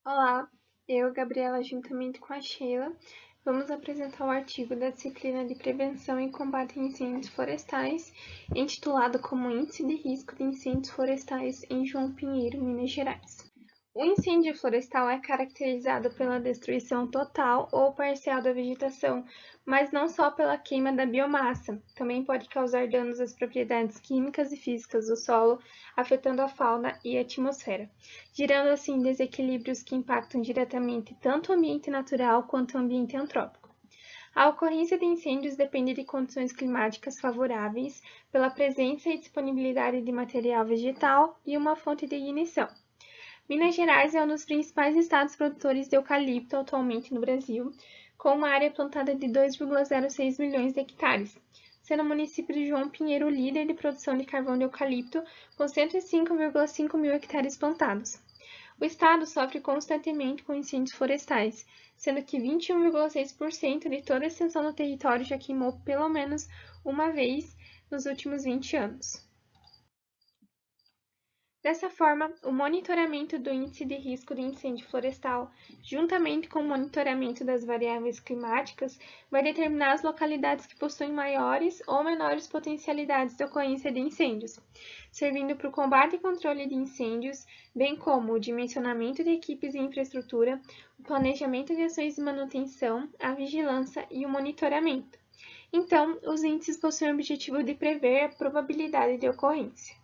Olá, eu, Gabriela, juntamente com a Sheila, vamos apresentar o artigo da disciplina de Prevenção e Combate a Incêndios Florestais, intitulado como Índice de Risco de Incêndios Florestais em João Pinheiro, Minas Gerais. O incêndio florestal é caracterizado pela destruição total ou parcial da vegetação, mas não só pela queima da biomassa, também pode causar danos às propriedades químicas e físicas do solo, afetando a fauna e a atmosfera, gerando assim desequilíbrios que impactam diretamente tanto o ambiente natural quanto o ambiente antrópico. A ocorrência de incêndios depende de condições climáticas favoráveis, pela presença e disponibilidade de material vegetal e uma fonte de ignição. Minas Gerais é um dos principais estados produtores de eucalipto atualmente no Brasil, com uma área plantada de 2,06 milhões de hectares, sendo o município de João Pinheiro o líder de produção de carvão de eucalipto, com 105,5 mil hectares plantados. O estado sofre constantemente com incêndios florestais, sendo que 21,6% de toda a extensão do território já queimou pelo menos uma vez nos últimos 20 anos. Dessa forma, o monitoramento do índice de risco de incêndio florestal, juntamente com o monitoramento das variáveis climáticas, vai determinar as localidades que possuem maiores ou menores potencialidades de ocorrência de incêndios, servindo para o combate e controle de incêndios, bem como o dimensionamento de equipes e infraestrutura, o planejamento de ações de manutenção, a vigilância e o monitoramento. Então, os índices possuem o objetivo de prever a probabilidade de ocorrência.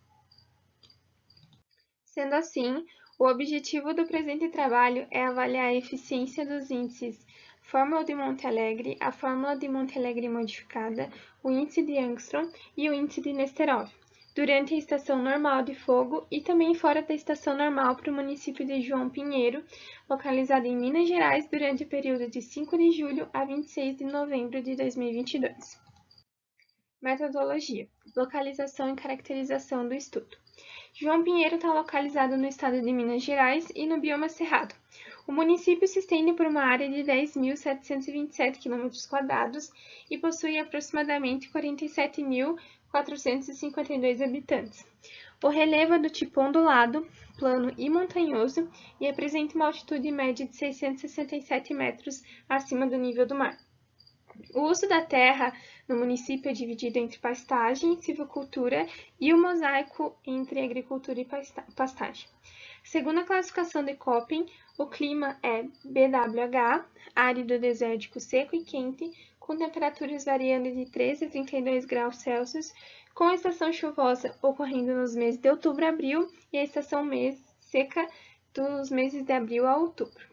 Sendo assim, o objetivo do presente trabalho é avaliar a eficiência dos índices Fórmula de Monte Alegre, a Fórmula de Monte Alegre modificada, o índice de Angstrom e o índice de Nesterov, durante a estação normal de fogo e também fora da estação normal para o município de João Pinheiro, localizado em Minas Gerais, durante o período de 5 de julho a 26 de novembro de 2022. Metodologia: localização e caracterização do estudo. João Pinheiro está localizado no estado de Minas Gerais e no bioma cerrado. O município se estende por uma área de 10.727 km² e possui aproximadamente 47.452 habitantes. O relevo é do tipo ondulado, plano e montanhoso e apresenta uma altitude média de 667 metros acima do nível do mar. O uso da terra no município é dividido entre pastagem, silvicultura e o mosaico entre agricultura e pastagem. Segundo a classificação de Köppen, o clima é BWH, árido desértico seco e quente, com temperaturas variando de 13 a 32 graus Celsius, com a estação chuvosa ocorrendo nos meses de outubro a abril e a estação seca dos meses de abril a outubro.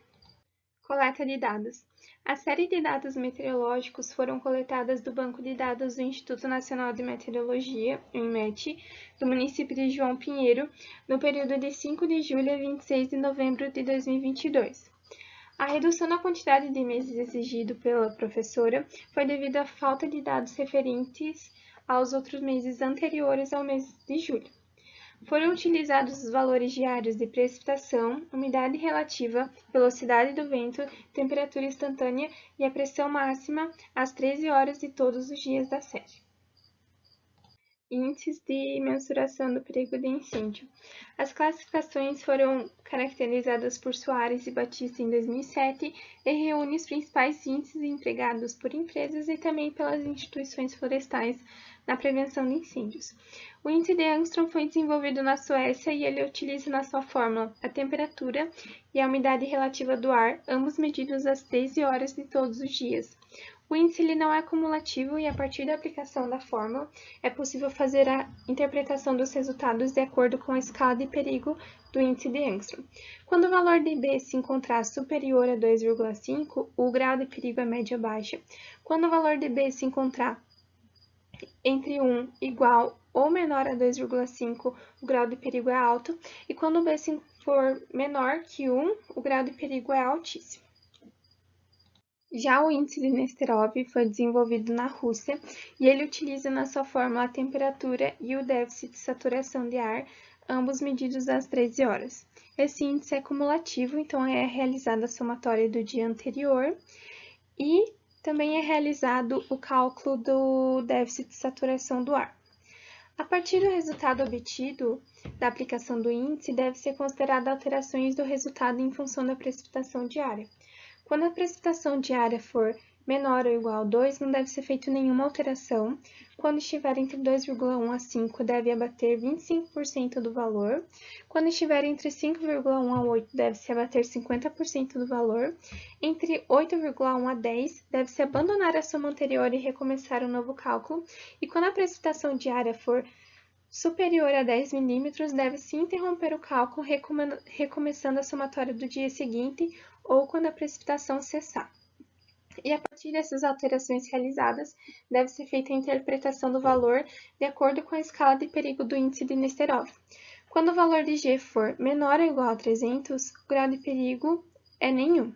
Coleta de dados. A série de dados meteorológicos foram coletadas do Banco de Dados do Instituto Nacional de Meteorologia, INMET, do município de João Pinheiro, no período de 5 de julho a 26 de novembro de 2022. A redução na quantidade de meses exigido pela professora foi devido à falta de dados referentes aos outros meses anteriores ao mês de julho. Foram utilizados os valores diários de precipitação, umidade relativa, velocidade do vento, temperatura instantânea e a pressão máxima às 13 horas de todos os dias da série. Índices de mensuração do perigo de incêndio. As classificações foram caracterizadas por Soares e Batista em 2007 e reúne os principais índices empregados por empresas e também pelas instituições florestais na prevenção de incêndios. O índice de Angstrom foi desenvolvido na Suécia e ele utiliza na sua fórmula a temperatura e a umidade relativa do ar, ambos medidos às 13 horas de todos os dias. O índice ele não é cumulativo e, a partir da aplicação da fórmula, é possível fazer a interpretação dos resultados de acordo com a escala de perigo do índice de Angstrom. Quando o valor de B se encontrar superior a 2,5, o grau de perigo é média-baixa. Quando o valor de B se encontrar entre 1 igual ou menor a 2,5, o grau de perigo é alto. E quando o B for menor que 1, o grau de perigo é altíssimo. Já o índice de Nesterov foi desenvolvido na Rússia e ele utiliza na sua fórmula a temperatura e o déficit de saturação de ar, ambos medidos às 13 horas. Esse índice é cumulativo, então é realizada a somatória do dia anterior e também é realizado o cálculo do déficit de saturação do ar. A partir do resultado obtido, da aplicação do índice deve ser considerada alterações do resultado em função da precipitação diária. Quando a precipitação diária for menor ou igual a 2, não deve ser feita nenhuma alteração. Quando estiver entre 2,1 a 5, deve abater 25% do valor. Quando estiver entre 5,1 a 8, deve-se abater 50% do valor. Entre 8,1 a 10, deve-se abandonar a soma anterior e recomeçar um novo cálculo. E quando a precipitação diária for superior a 10 milímetros, deve-se interromper o cálculo, recomeçando a somatória do dia seguinte ou quando a precipitação cessar. E a partir dessas alterações realizadas, deve ser feita a interpretação do valor de acordo com a escala de perigo do índice de Nesterov. Quando o valor de G for menor ou igual a 300, o grau de perigo é nenhum.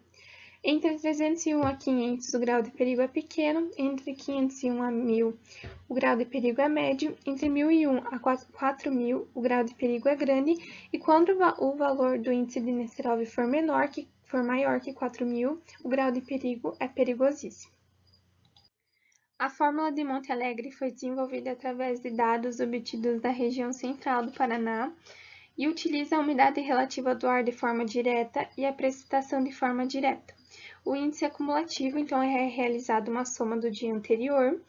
Entre 301 a 500, o grau de perigo é pequeno. Entre 501 a 1000, o grau de perigo é médio. Entre 1001 a 4000, o grau de perigo é grande. E quando o valor do índice de Nesterov for maior que 4000, o grau de perigo é perigosíssimo. A fórmula de Monte Alegre foi desenvolvida através de dados obtidos da região central do Paraná e utiliza a umidade relativa do ar de forma direta e a precipitação de forma direta. O índice é cumulativo, então é realizada uma soma do dia anterior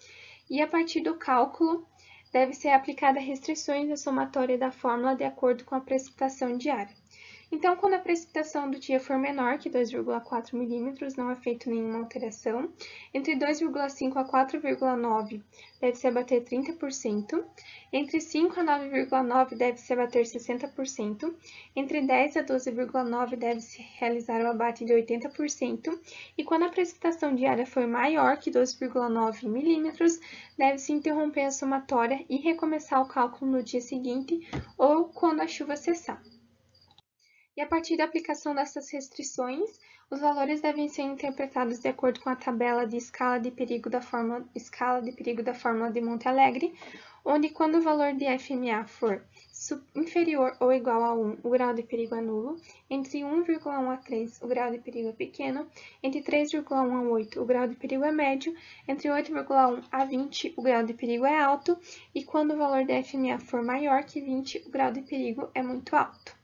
e a partir do cálculo deve ser aplicada restrições à somatória da fórmula de acordo com a precipitação diária. Então, quando a precipitação do dia for menor que 2,4 milímetros, não é feita nenhuma alteração. Entre 2,5 a 4,9 deve-se abater 30%. Entre 5 a 9,9 deve-se abater 60%. Entre 10 a 12,9 deve-se realizar o abate de 80%. E quando a precipitação diária for maior que 12,9 milímetros, deve-se interromper a somatória e recomeçar o cálculo no dia seguinte ou quando a chuva cessar. E a partir da aplicação dessas restrições, os valores devem ser interpretados de acordo com a tabela de escala de perigo da fórmula de Monte Alegre, onde quando o valor de FMA for inferior ou igual a 1, o grau de perigo é nulo. Entre 1,1 a 3, o grau de perigo é pequeno. Entre 3,1 a 8, o grau de perigo é médio. Entre 8,1 a 20, o grau de perigo é alto. E quando o valor de FMA for maior que 20, o grau de perigo é muito alto.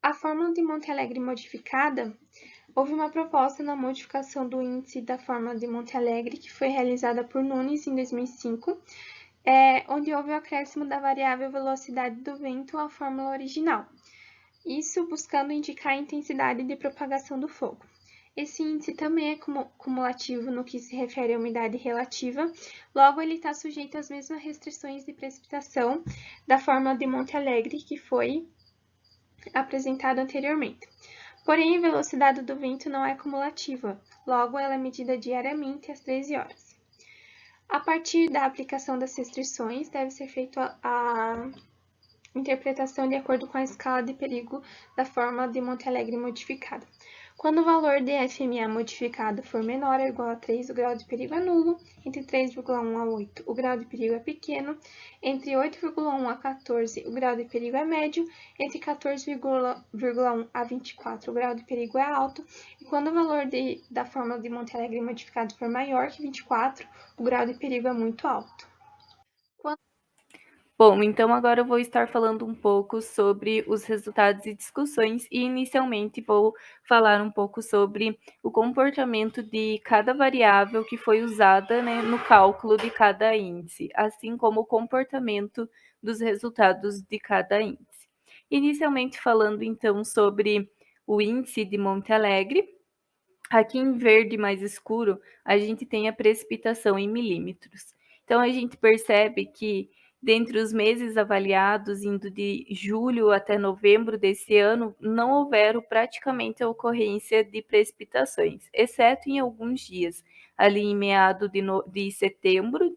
A fórmula de Monte Alegre modificada, houve uma proposta na modificação do índice da fórmula de Monte Alegre, que foi realizada por Nunes em 2005, onde houve o acréscimo da variável velocidade do vento à fórmula original, isso buscando indicar a intensidade de propagação do fogo. Esse índice também é cumulativo no que se refere à umidade relativa, logo ele está sujeito às mesmas restrições de precipitação da fórmula de Monte Alegre, que foi apresentado anteriormente. Porém, a velocidade do vento não é cumulativa, logo ela é medida diariamente às 13 horas. A partir da aplicação das restrições, deve ser feita a interpretação de acordo com a escala de perigo da fórmula de Monte Alegre modificada. Quando o valor de FMA modificado for menor ou igual a 3, o grau de perigo é nulo. Entre 3,1 a 8, o grau de perigo é pequeno. Entre 8,1 a 14, o grau de perigo é médio. Entre 14,1 a 24, o grau de perigo é alto. E quando o valor da fórmula de Monte Alegre modificado for maior que 24, o grau de perigo é muito alto. Bom, então agora eu vou estar falando um pouco sobre os resultados e discussões e inicialmente vou falar um pouco sobre o comportamento de cada variável que foi usada, né, no cálculo de cada índice, assim como o comportamento dos resultados de cada índice. Inicialmente falando então sobre o índice de Monte Alegre, aqui em verde mais escuro a gente tem a precipitação em milímetros. Então a gente percebe que dentre os meses avaliados, indo de julho até novembro desse ano, não houveram praticamente a ocorrência de precipitações, exceto em alguns dias, ali em meado de setembro,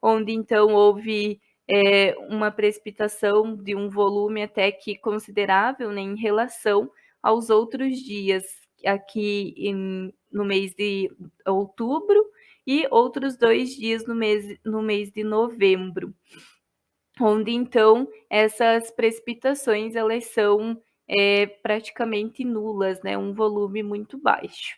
onde então houve uma precipitação de um volume até que considerável, né, em relação aos outros dias, aqui no mês de outubro, e outros 2 dias no mês de novembro, onde então essas precipitações elas são praticamente nulas, né? Um volume muito baixo.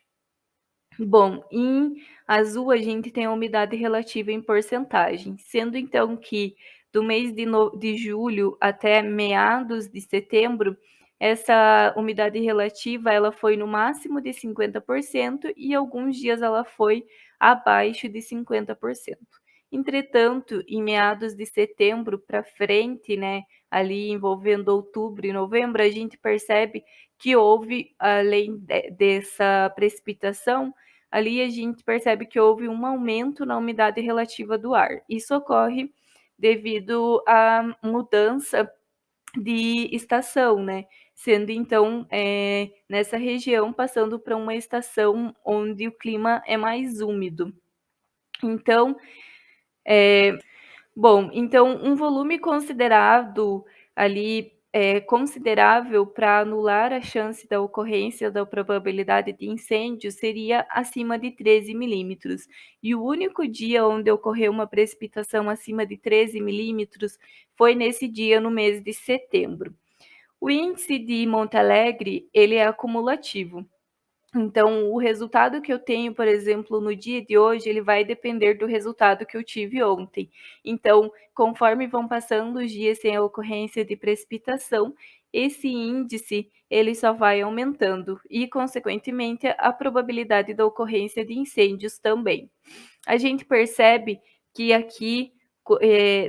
Bom, em azul a gente tem a umidade relativa em porcentagem, sendo então que do mês de julho até meados de setembro, essa umidade relativa ela foi no máximo de 50% e alguns dias ela foi abaixo de 50%. Entretanto, em meados de setembro para frente, né, ali envolvendo outubro e novembro, a gente percebe que houve, além dessa precipitação, ali a gente percebe que houve um aumento na umidade relativa do ar. Isso ocorre devido à mudança de estação, né? Sendo então nessa região passando para uma estação onde o clima é mais úmido. Então, então um volume considerado ali considerável para anular a chance da ocorrência da probabilidade de incêndio seria acima de 13 milímetros. E o único dia onde ocorreu uma precipitação acima de 13 milímetros foi nesse dia no mês de setembro. O índice de Monte Alegre, ele é acumulativo. Então, o resultado que eu tenho, por exemplo, no dia de hoje, ele vai depender do resultado que eu tive ontem. Então, conforme vão passando os dias sem a ocorrência de precipitação, esse índice ele só vai aumentando e, consequentemente, a probabilidade da ocorrência de incêndios também. A gente percebe que aqui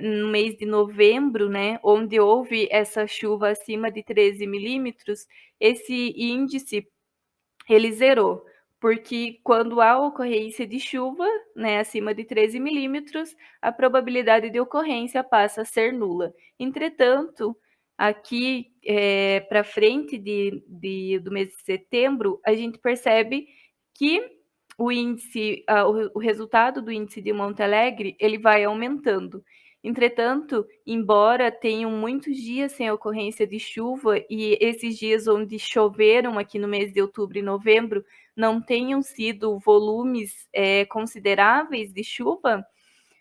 no mês de novembro, né, onde houve essa chuva acima de 13 milímetros, esse índice ele zerou, porque quando há ocorrência de chuva, né, acima de 13 milímetros, a probabilidade de ocorrência passa a ser nula. Entretanto, aqui para frente do mês de setembro, a gente percebe que o índice, o resultado do índice de Monte Alegre, ele vai aumentando. Entretanto, embora tenham muitos dias sem ocorrência de chuva e esses dias onde choveram aqui no mês de outubro e novembro não tenham sido volumes consideráveis de chuva,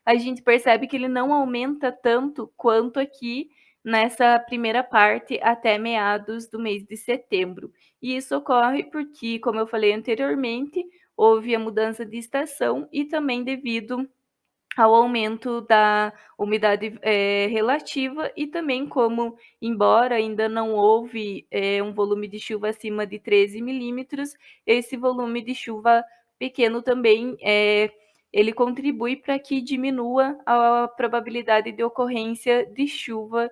a gente percebe que ele não aumenta tanto quanto aqui nessa primeira parte até meados do mês de setembro. E isso ocorre porque, como eu falei anteriormente, houve a mudança de estação e também devido ao aumento da umidade relativa e também como, embora ainda não houve um volume de chuva acima de 13 milímetros, esse volume de chuva pequeno também ele contribui para que diminua a probabilidade de ocorrência de chuva,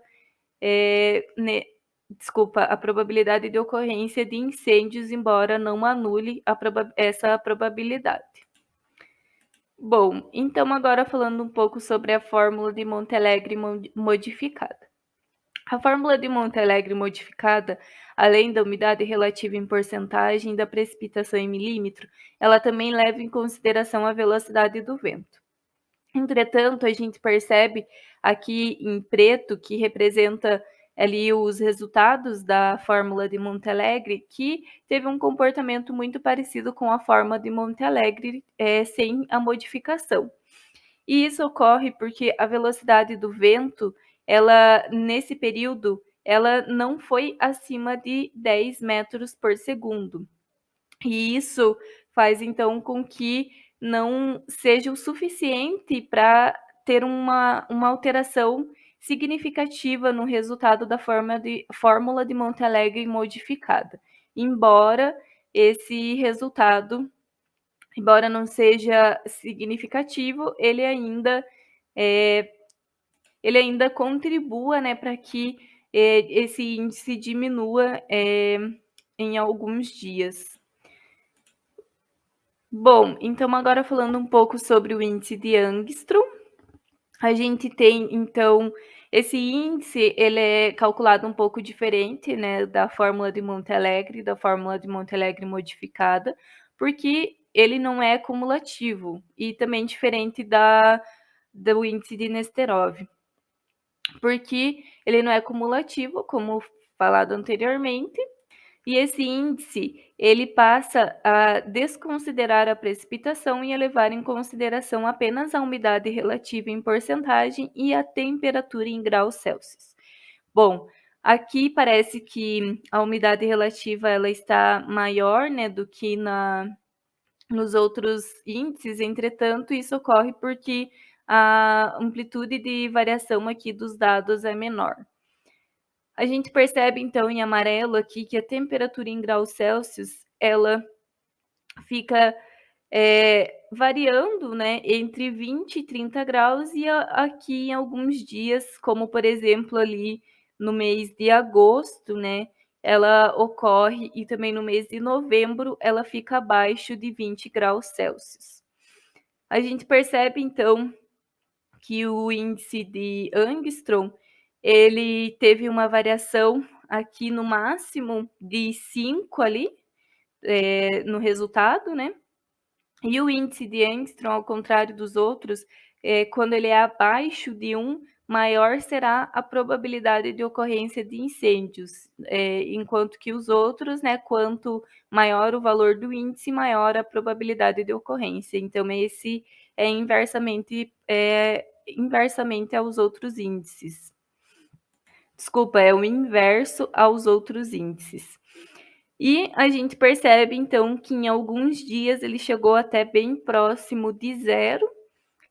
a probabilidade de ocorrência de incêndios, embora não anule essa probabilidade. Bom, então agora falando um pouco sobre a fórmula de Monte Alegre modificada. A fórmula de Monte Alegre modificada, além da umidade relativa em porcentagem da precipitação em milímetro, ela também leva em consideração a velocidade do vento. Entretanto, a gente percebe aqui em preto, que representa ali os resultados da fórmula de Monte Alegre, que teve um comportamento muito parecido com a fórmula de Monte Alegre, sem a modificação. E isso ocorre porque a velocidade do vento, ela nesse período, ela não foi acima de 10 metros por segundo. E isso faz então com que não seja o suficiente para ter uma alteração significativa no resultado da fórmula de Monte Alegre modificada. Embora esse resultado, embora não seja significativo, ele ainda contribua, né, para que esse índice diminua em alguns dias. Bom, então agora falando um pouco sobre o índice de Angstrom, a gente tem então esse índice, ele é calculado um pouco diferente, né, da fórmula de Monte Alegre, da fórmula de Monte Alegre modificada, porque ele não é cumulativo e também diferente do índice de Nesterov, porque ele não é cumulativo, como falado anteriormente. E esse índice, ele passa a desconsiderar a precipitação e a levar em consideração apenas a umidade relativa em porcentagem e a temperatura em graus Celsius. Bom, aqui parece que a umidade relativa ela está maior, né, do que nos outros índices, entretanto, isso ocorre porque a amplitude de variação aqui dos dados é menor. A gente percebe, então, em amarelo aqui, que a temperatura em graus Celsius, ela fica variando, né, entre 20 e 30 graus, e aqui em alguns dias, como por exemplo ali no mês de agosto, né, ela ocorre, e também no mês de novembro ela fica abaixo de 20 graus Celsius. A gente percebe então que o índice de Angstrom, ele teve uma variação aqui no máximo de 5 ali, no resultado, né? E o índice de Angstrom, ao contrário dos outros, quando ele é abaixo de 1, maior será a probabilidade de ocorrência de incêndios, enquanto que os outros, né, quanto maior o valor do índice, maior a probabilidade de ocorrência. Então, esse é inversamente aos outros índices. Desculpa, é o inverso aos outros índices. E a gente percebe, então, que em alguns dias ele chegou até bem próximo de zero,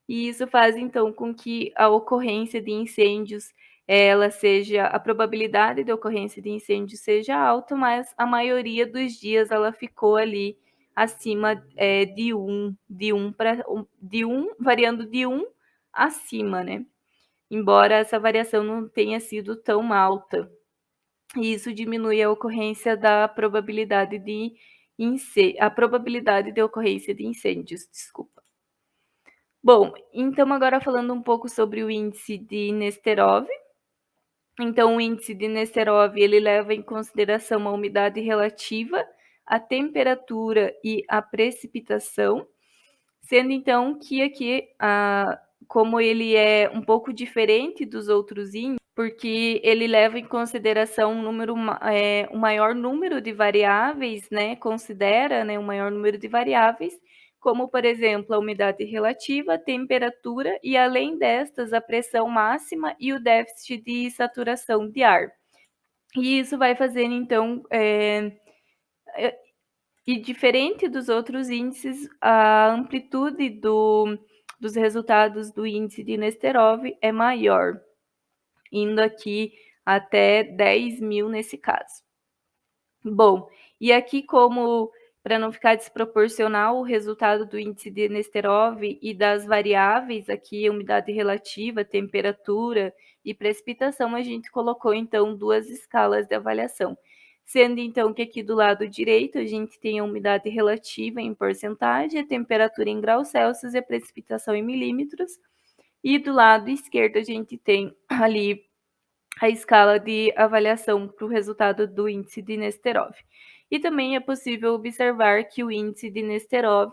e isso faz, então, com que a ocorrência de incêndios, a probabilidade de ocorrência de incêndio seja alta, mas a maioria dos dias ela ficou ali acima de 1, variando de 1 acima, né? Embora essa variação não tenha sido tão alta. E isso diminui a ocorrência da probabilidade a probabilidade de ocorrência de incêndios, desculpa. Bom, então agora falando um pouco sobre o índice de Nesterov. Então, o índice de Nesterov, ele leva em consideração a umidade relativa, a temperatura e a precipitação, sendo então que aqui, como ele é um pouco diferente dos outros índices, porque ele leva em consideração o maior número de variáveis, né? Considera, né, o maior número de variáveis, como, por exemplo, a umidade relativa, a temperatura e, além destas, a pressão máxima e o déficit de saturação de ar. E isso vai fazer, então, e diferente dos outros índices, a amplitude dos resultados do índice de Nesterov é maior, indo aqui até 10.000 nesse caso. Bom, e aqui, como para não ficar desproporcional o resultado do índice de Nesterov e das variáveis aqui, umidade relativa, temperatura e precipitação, a gente colocou então duas escalas de avaliação. Sendo então que aqui do lado direito a gente tem a umidade relativa em porcentagem, a temperatura em graus Celsius e a precipitação em milímetros. E do lado esquerdo a gente tem ali a escala de avaliação para o resultado do índice de Nesterov. E também é possível observar que o índice de Nesterov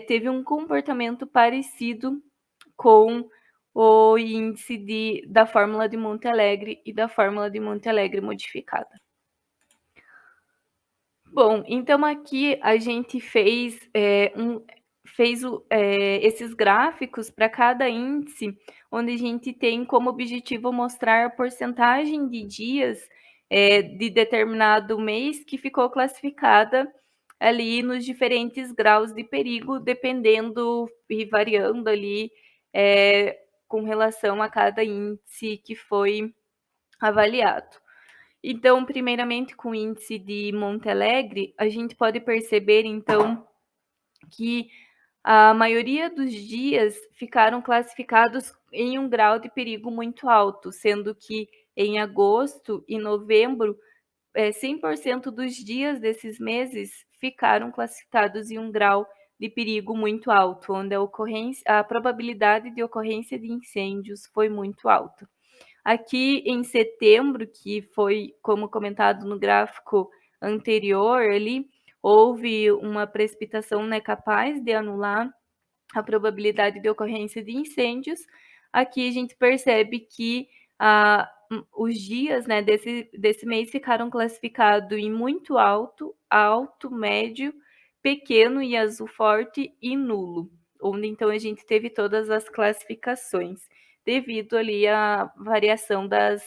teve um comportamento parecido com o índice da fórmula de Monte Alegre e da fórmula de Monte Alegre modificada. Bom, então aqui a gente fez esses gráficos para cada índice, onde a gente tem como objetivo mostrar a porcentagem de dias de determinado mês que ficou classificada ali nos diferentes graus de perigo, dependendo e variando ali com relação a cada índice que foi avaliado. Então, primeiramente, com o índice de Monte Alegre, a gente pode perceber, então, que a maioria dos dias ficaram classificados em um grau de perigo muito alto, sendo que em agosto e novembro, 100% dos dias desses meses ficaram classificados em um grau de perigo muito alto, onde a probabilidade de ocorrência de incêndios foi muito alta. Aqui em setembro, que foi como comentado no gráfico anterior ali, houve uma precipitação, né, capaz de anular a probabilidade de ocorrência de incêndios. Aqui a gente percebe que os dias, né, desse mês ficaram classificados em muito alto, alto, médio, pequeno e azul forte e nulo, onde então a gente teve todas as classificações, devido ali à variação das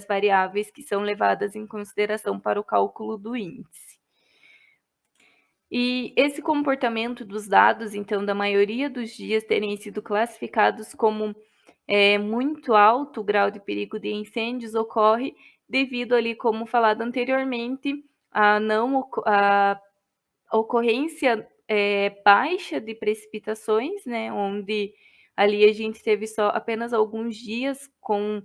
variáveis que são levadas em consideração para o cálculo do índice. E esse comportamento dos dados, então, da maioria dos dias terem sido classificados como muito alto o grau de perigo de incêndios, ocorre devido ali, como falado anteriormente, a não a ocorrência baixa de precipitações, né, onde ali a gente teve só apenas alguns dias com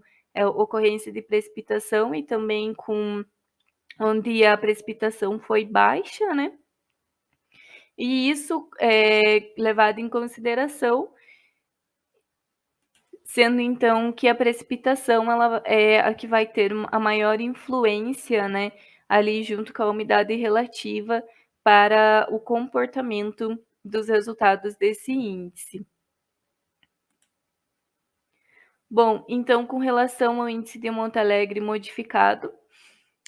ocorrência de precipitação e também com onde a precipitação foi baixa, né? E isso é levado em consideração, sendo então que a precipitação ela é a que vai ter a maior influência, né, ali junto com a umidade relativa para o comportamento dos resultados desse índice. Bom, então com relação ao índice de Monte Alegre modificado,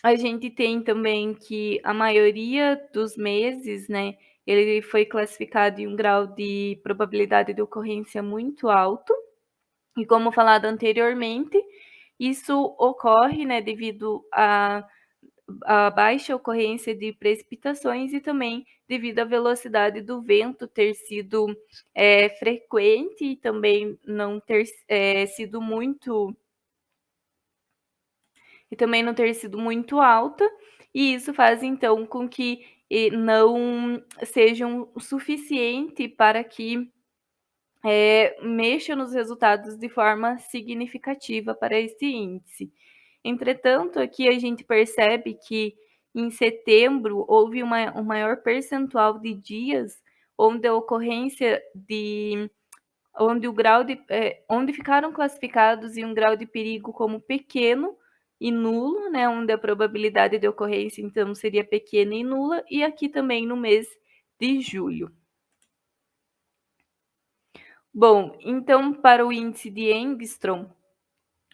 a gente tem também que a maioria dos meses, né, ele foi classificado em um grau de probabilidade de ocorrência muito alto. E como falado anteriormente, isso ocorre, né, devido à baixa ocorrência de precipitações e também devido à velocidade do vento ter sido frequente e também não ter sido muito alta, e isso faz então com que não sejam o suficiente para que mexa nos resultados de forma significativa para esse índice. Entretanto, aqui a gente percebe que em setembro houve um maior percentual de dias onde a ocorrência de onde o grau de onde ficaram classificados em um grau de perigo como pequeno e nulo, né, onde a probabilidade de ocorrência então seria pequena e nula, e aqui também no mês de julho. Bom, então para o índice de Engstrom,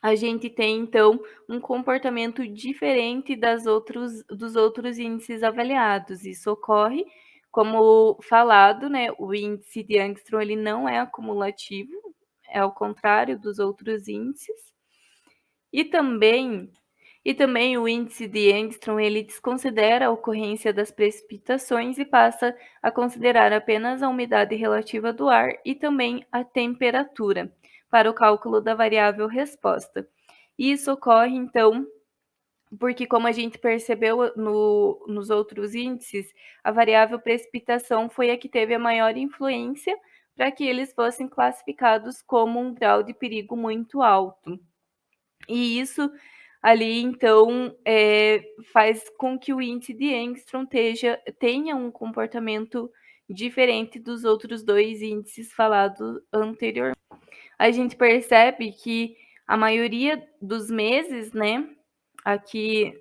a gente tem então um comportamento diferente dos outros índices avaliados. Isso ocorre, como falado, né, o índice de Engstrom ele não é acumulativo, é ao contrário dos outros índices. E também o índice de Engstrom ele desconsidera a ocorrência das precipitações e passa a considerar apenas a umidade relativa do ar e também a temperatura para o cálculo da variável resposta. Isso ocorre, então, porque, como a gente percebeu nos outros índices, a variável precipitação foi a que teve a maior influência para que eles fossem classificados como um grau de perigo muito alto. E isso ali, então, faz com que o índice de Engstrom tenha um comportamento diferente dos outros dois índices falados anteriormente. A gente percebe que a maioria dos meses, né, aqui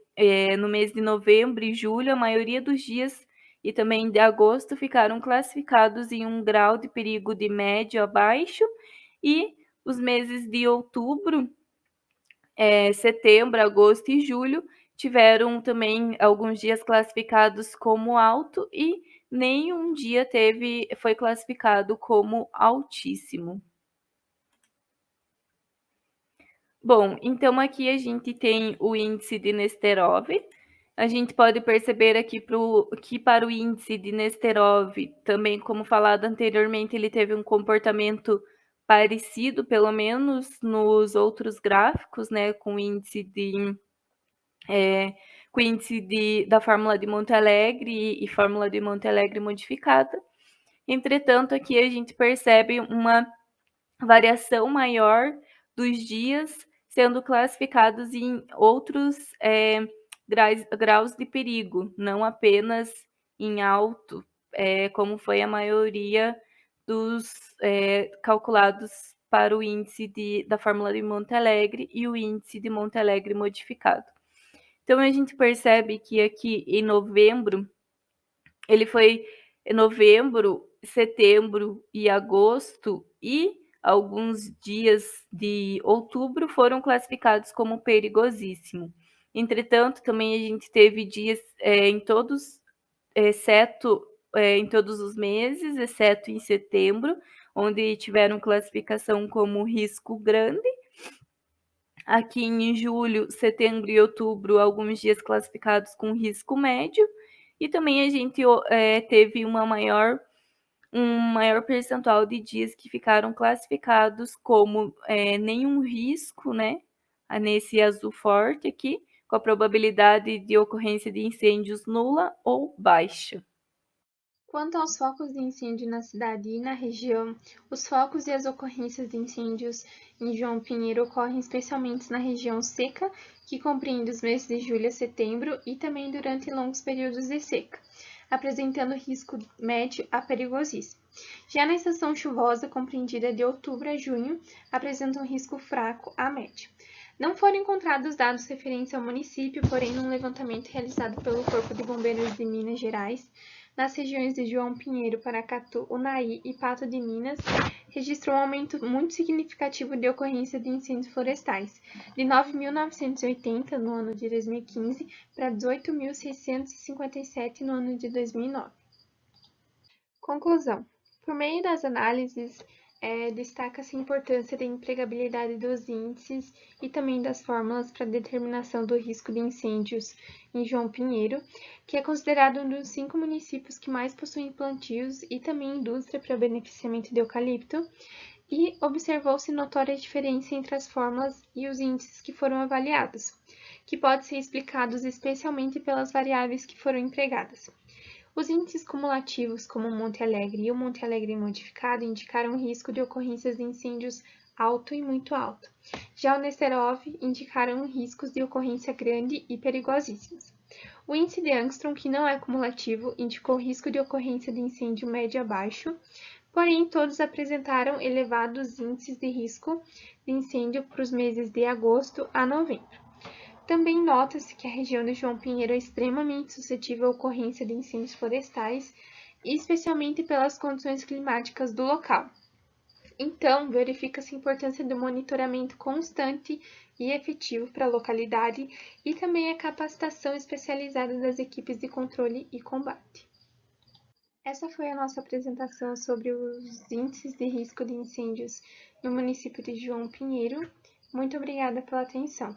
no mês de novembro e julho, a maioria dos dias e também de agosto ficaram classificados em um grau de perigo de médio a baixo, e os meses de outubro, setembro, agosto e julho tiveram também alguns dias classificados como alto e nenhum dia foi classificado como altíssimo. Bom, então aqui a gente tem o índice de Nesterov. A gente pode perceber aqui que para o índice de Nesterov, também como falado anteriormente, ele teve um comportamento parecido, pelo menos nos outros gráficos, né, com o índice da fórmula de Monte Alegre e fórmula de Monte Alegre modificada. Entretanto, aqui a gente percebe uma variação maior dos dias sendo classificados em outros graus de perigo, não apenas em alto, como foi a maioria dos calculados para o índice da fórmula de Monte Alegre e o índice de Monte Alegre modificado. Então, a gente percebe que aqui em novembro, novembro, setembro e agosto e alguns dias de outubro foram classificados como perigosíssimo. Entretanto, também a gente teve dias em todos os meses, exceto em setembro, onde tiveram classificação como risco grande. Aqui em julho, setembro e outubro, alguns dias classificados com risco médio, E também a gente teve um maior percentual de dias que ficaram classificados como nenhum risco, né? Nesse azul forte aqui, com a probabilidade de ocorrência de incêndios nula ou baixa. Quanto aos focos de incêndio na cidade e na região, os focos e as ocorrências de incêndios em João Pinheiro ocorrem especialmente na região seca, que compreende os meses de julho a setembro, e também durante longos períodos de seca, apresentando risco médio a perigosíssimo. Já na estação chuvosa, compreendida de outubro a junho, apresenta um risco fraco a médio. Não foram encontrados dados referentes ao município, porém, num levantamento realizado pelo Corpo de Bombeiros de Minas Gerais, nas regiões de João Pinheiro, Paracatu, Unai e Pato de Minas, registrou um aumento muito significativo de ocorrência de incêndios florestais, de 9.980 no ano de 2015 para 18.657 no ano de 2009. Conclusão. Por meio das análises, destaca-se a importância da empregabilidade dos índices e também das fórmulas para determinação do risco de incêndios em João Pinheiro, que é considerado um dos 5 municípios que mais possuem plantios e também indústria para beneficiamento de eucalipto, e observou-se notória diferença entre as fórmulas e os índices que foram avaliados, que pode ser explicados especialmente pelas variáveis que foram empregadas. Os índices cumulativos, como o Monte Alegre e o Monte Alegre modificado, indicaram risco de ocorrências de incêndios alto e muito alto. Já o Nesterov indicaram riscos de ocorrência grande e perigosíssimos. O índice de Angstrom, que não é cumulativo, indicou risco de ocorrência de incêndio médio a baixo, porém todos apresentaram elevados índices de risco de incêndio para os meses de agosto a novembro. Também nota-se que a região de João Pinheiro é extremamente suscetível à ocorrência de incêndios florestais, especialmente pelas condições climáticas do local. Então, verifica-se a importância do monitoramento constante e efetivo para a localidade e também a capacitação especializada das equipes de controle e combate. Essa foi a nossa apresentação sobre os índices de risco de incêndios no município de João Pinheiro. Muito obrigada pela atenção.